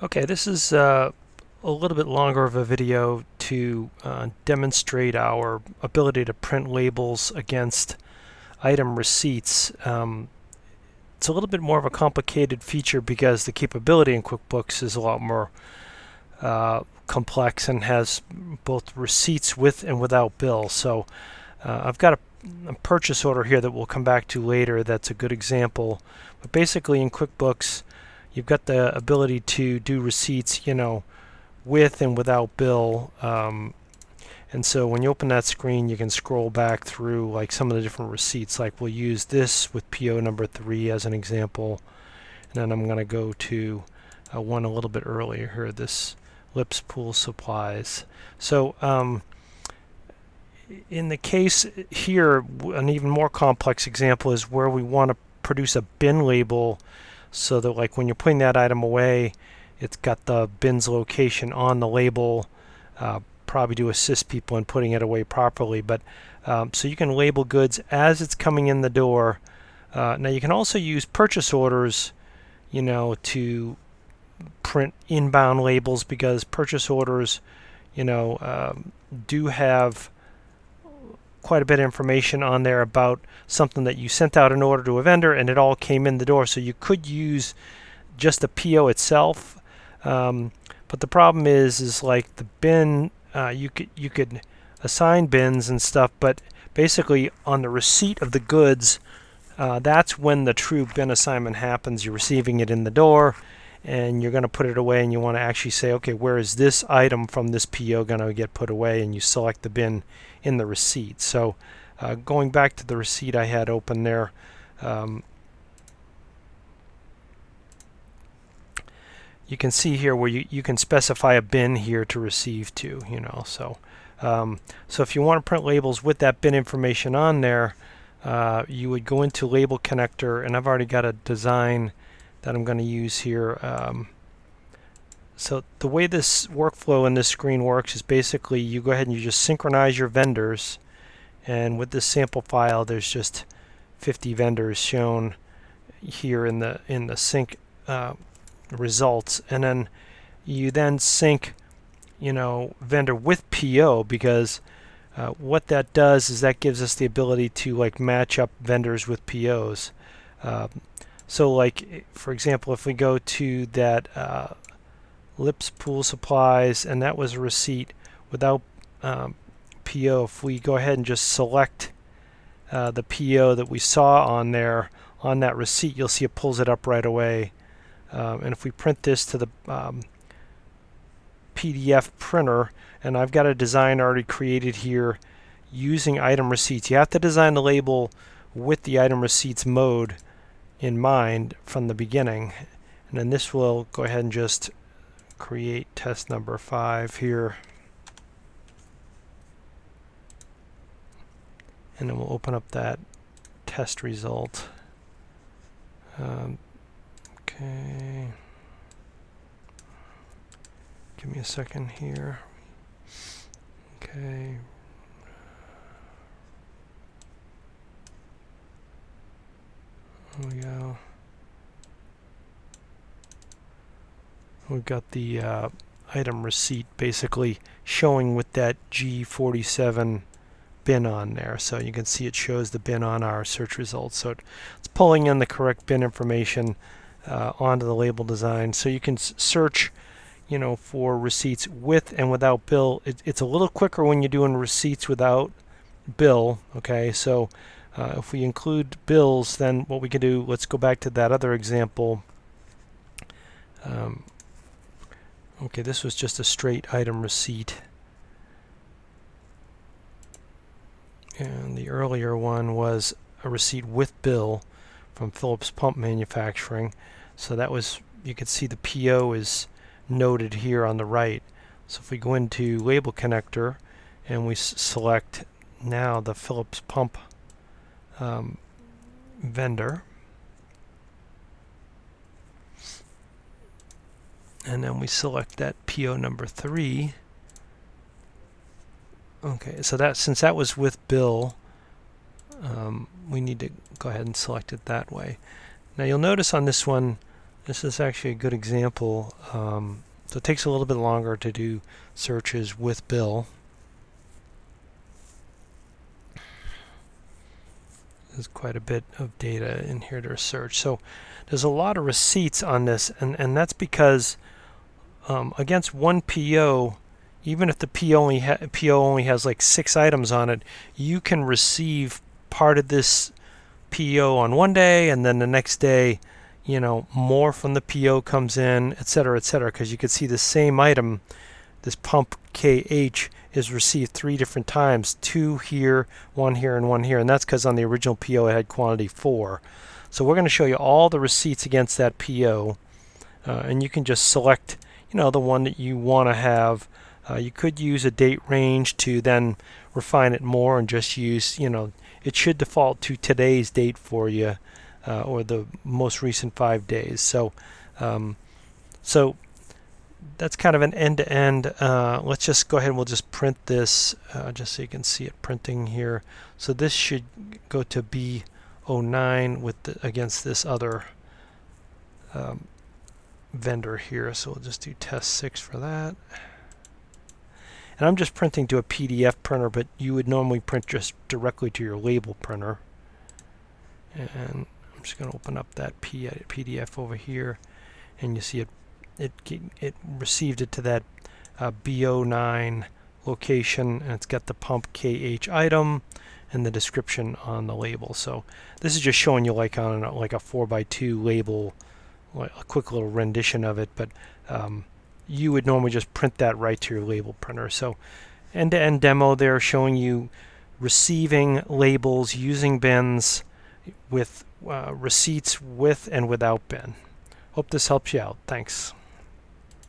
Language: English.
Okay, this is a little bit longer of a video to demonstrate our ability to print labels against item receipts. It's a little bit more of a complicated feature because the capability in QuickBooks is a lot more complex and has both receipts with and without bill. So I've got a purchase order here that we'll come back to later that's a good example. But basically in QuickBooks, you've got the ability to do receipts, with and without bill. And so when you open that screen, you can scroll back through like some of the different receipts. Like we'll use this with PO number 3 as an example. And then I'm going to go to one a little bit earlier here, this Lips Pool Supplies. So in the case here, an even more complex example is where we want to produce a bin label so that like when you're putting that item away, it's got the bin's location on the label, probably to assist people in putting it away properly. But so you can label goods as it's coming in the door. Now you can also use purchase orders, to print inbound labels because purchase orders, do have quite a bit of information on there about something that you sent out an order to a vendor and it all came in the door. So you could use just the PO itself, but the problem is like the bin, you could assign bins and stuff, but basically on the receipt of the goods, that's when the true bin assignment happens. You're receiving it in the door and you're going to put it away, and you want to actually say, okay, where is this item from this PO going to get put away, and you select the bin in the receipt. So going back to the receipt I had open there, you can see here where you can specify a bin here to receive to, so so if you want to print labels with that bin information on there, you would go into label connector, and I've already got a design that I'm going to use here. So the way this workflow in this screen works is basically you go ahead and you just synchronize your vendors, and with this sample file there's just 50 vendors shown here in the sync results, and then you then sync vendor with PO, because what that does is that gives us the ability to like match up vendors with POs. So like for example, if we go to that Lips Pool Supplies, and that was a receipt without PO, if we go ahead and just select the PO that we saw on there on that receipt, you'll see it pulls it up right away. And if we print this to the PDF printer, and I've got a design already created here using item receipts. You have to design the label with the item receipts mode in mind from the beginning. And then this will go ahead and just create test number 5 here. And then we'll open up that test result. Okay. Give me a second here. Okay. There we go. We've got the item receipt basically showing with that G47 bin on there. So you can see it shows the bin on our search results. So it's pulling in the correct bin information onto the label design. So you can search for receipts with and without bill. It's a little quicker when you're doing receipts without bill. Okay, so if we include bills, then what we can do, let's go back to that other example. Okay, this was just a straight item receipt. And the earlier one was a receipt with bill from Phillips Pump Manufacturing. So that was, you can see the PO is noted here on the right. So if we go into label connector and we select now the Phillips Pump vendor, and then we select that PO number 3. Okay, so that since that was with bill, we need to go ahead and select it that way. Now you'll notice on this one, This is actually a good example. So it takes a little bit longer to do searches with bill. There's quite a bit of data in here to search. So there's a lot of receipts on this, and that's because against one PO, even if the PO only has like 6 items on it, you can receive part of this PO on one day, and then the next day, you know, more from the PO comes in, etc., etc. Because you can see the same item, this pump KH, is received 3 different times, 2 here, 1 here, and 1 here, and that's because on the original PO it had quantity 4. So we're going to show you all the receipts against that PO, and you can just select, you know, the one that you want to have. You could use a date range to then refine it more and just use, you know, it should default to today's date for you, or the most recent 5 days. So that's kind of an end-to-end. Let's just go ahead and we'll just print this just so you can see it printing here. So this should go to B09 with against this other vendor here. So we'll just do test 6 for that. And I'm just printing to a PDF printer, but you would normally print just directly to your label printer. And I'm just going to open up that PDF over here, and you see it received it to that B09 location, and it's got the pump KH item and the description on the label. So this is just showing you like on like a 4x2 label, like a quick little rendition of it, but you would normally just print that right to your label printer. So end-to-end demo there, showing you receiving labels using bins with receipts with and without bin. Hope this helps you out. Thanks.